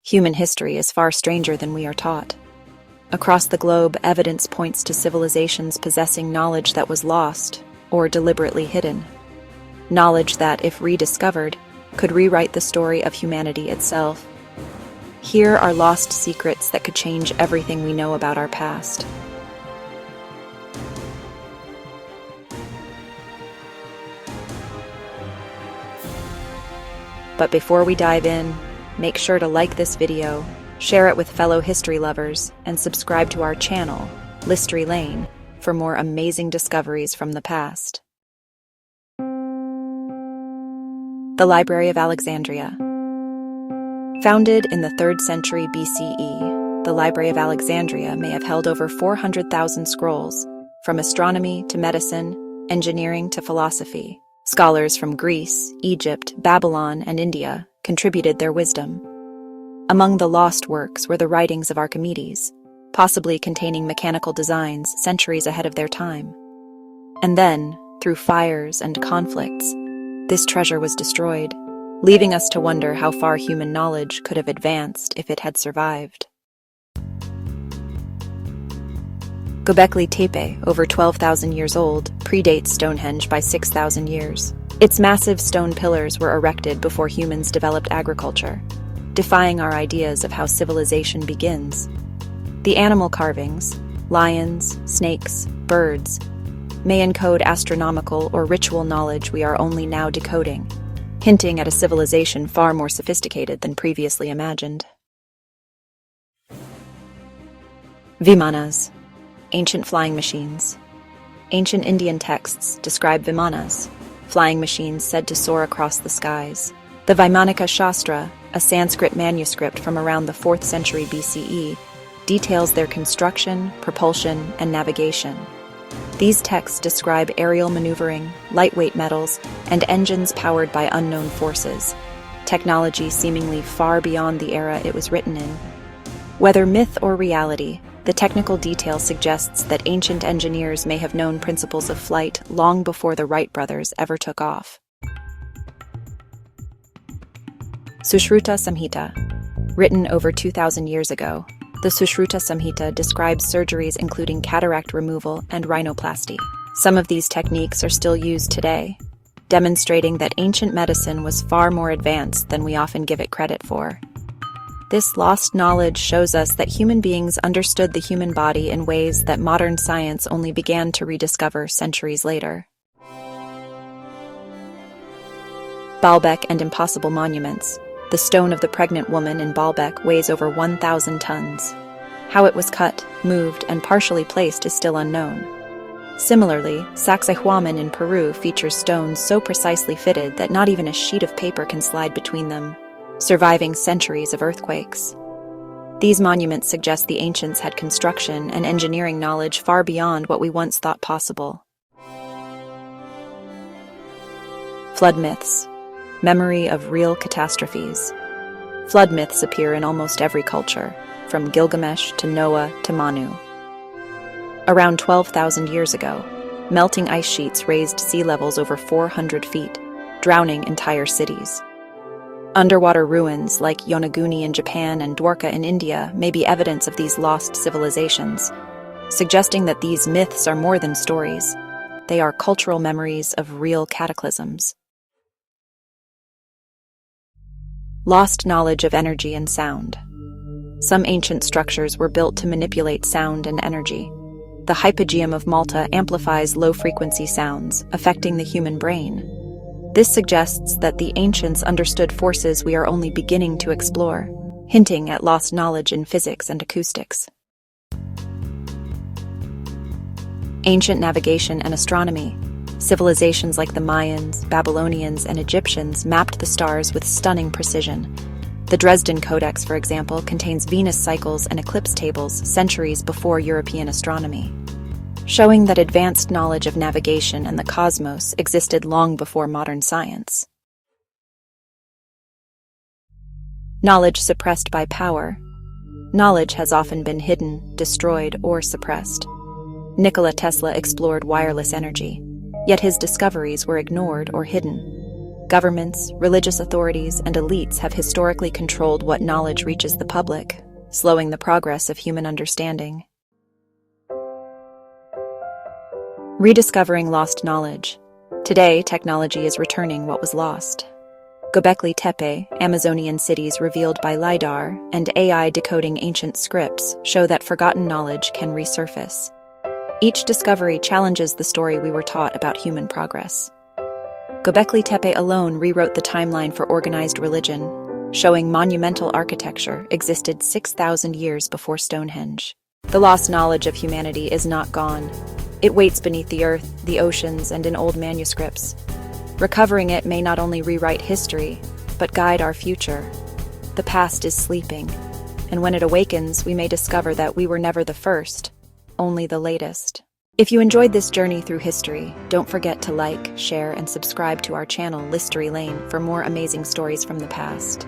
Human history is far stranger than we are taught. Across the globe, evidence points to civilizations possessing knowledge that was lost or deliberately hidden. Knowledge that, if rediscovered, could rewrite the story of humanity itself. Here are lost secrets that could change everything we know about our past. But before we dive in, make sure to like this video, share it with fellow history lovers, and subscribe to our channel, Listory Lane, for more amazing discoveries from the past. The Library of Alexandria. Founded in the 3rd century BCE, the Library of Alexandria may have held over 400,000 scrolls, from astronomy to medicine, engineering to philosophy. Scholars from Greece, Egypt, Babylon, and India contributed their wisdom. Among the lost works were the writings of Archimedes, possibly containing mechanical designs centuries ahead of their time. And then, through fires and conflicts, this treasure was destroyed, leaving us to wonder how far human knowledge could have advanced if it had survived. Göbekli Tepe, over 12,000 years old, predates Stonehenge by 6,000 years. Its massive stone pillars were erected before humans developed agriculture, defying our ideas of how civilization begins. The animal carvings, lions, snakes, birds, may encode astronomical or ritual knowledge we are only now decoding, hinting at a civilization far more sophisticated than previously imagined. Vimanas. Ancient flying machines. Ancient Indian texts describe Vimanas, flying machines said to soar across the skies. The Vaimanika Shastra, a Sanskrit manuscript from around the 4th century BCE, details their construction, propulsion, and navigation. These texts describe aerial maneuvering, lightweight metals, and engines powered by unknown forces, technology seemingly far beyond the era it was written in. Whether myth or reality, the technical detail suggests that ancient engineers may have known principles of flight long before the Wright brothers ever took off. Sushruta Samhita. Written over 2,000 years ago, the Sushruta Samhita describes surgeries including cataract removal and rhinoplasty. Some of these techniques are still used today, demonstrating that ancient medicine was far more advanced than we often give it credit for. This lost knowledge shows us that human beings understood the human body in ways that modern science only began to rediscover centuries later. Baalbek and impossible monuments. The stone of the pregnant woman in Baalbek weighs over 1,000 tons. How it was cut, moved, and partially placed is still unknown. Similarly, Sacsayhuaman in Peru features stones so precisely fitted that not even a sheet of paper can slide between them, surviving centuries of earthquakes. These monuments suggest the ancients had construction and engineering knowledge far beyond what we once thought possible. Flood myths. Memory of real catastrophes. Flood myths appear in almost every culture, from Gilgamesh to Noah to Manu. Around 12,000 years ago, melting ice sheets raised sea levels over 400 feet, drowning entire cities. Underwater ruins like Yonaguni in Japan and Dwarka in India may be evidence of these lost civilizations, suggesting that these myths are more than stories. They are cultural memories of real cataclysms. Lost knowledge of energy and sound. Some ancient structures were built to manipulate sound and energy. The Hypogeum of Malta amplifies low-frequency sounds, affecting the human brain. This suggests that the ancients understood forces we are only beginning to explore, hinting at lost knowledge in physics and acoustics. Ancient navigation and astronomy. Civilizations like the Mayans, Babylonians, and Egyptians mapped the stars with stunning precision. The Dresden Codex, for example, contains Venus cycles and eclipse tables centuries before European astronomy, showing that advanced knowledge of navigation and the cosmos existed long before modern science. Knowledge suppressed by power. Knowledge has often been hidden, destroyed, or suppressed. Nikola Tesla explored wireless energy, yet his discoveries were ignored or hidden. Governments, religious authorities, and elites have historically controlled what knowledge reaches the public, slowing the progress of human understanding. Rediscovering lost knowledge. Today, technology is returning what was lost. Göbekli Tepe, Amazonian cities revealed by LiDAR, and AI decoding ancient scripts show that forgotten knowledge can resurface. Each discovery challenges the story we were taught about human progress. Göbekli Tepe alone rewrote the timeline for organized religion, showing monumental architecture existed 6,000 years before Stonehenge. The lost knowledge of humanity is not gone. It waits beneath the earth, the oceans, and in old manuscripts. Recovering it may not only rewrite history, but guide our future. The past is sleeping, and when it awakens, we may discover that we were never the first, only the latest. If you enjoyed this journey through history, don't forget to like, share, and subscribe to our channel, Listory Lane, for more amazing stories from the past.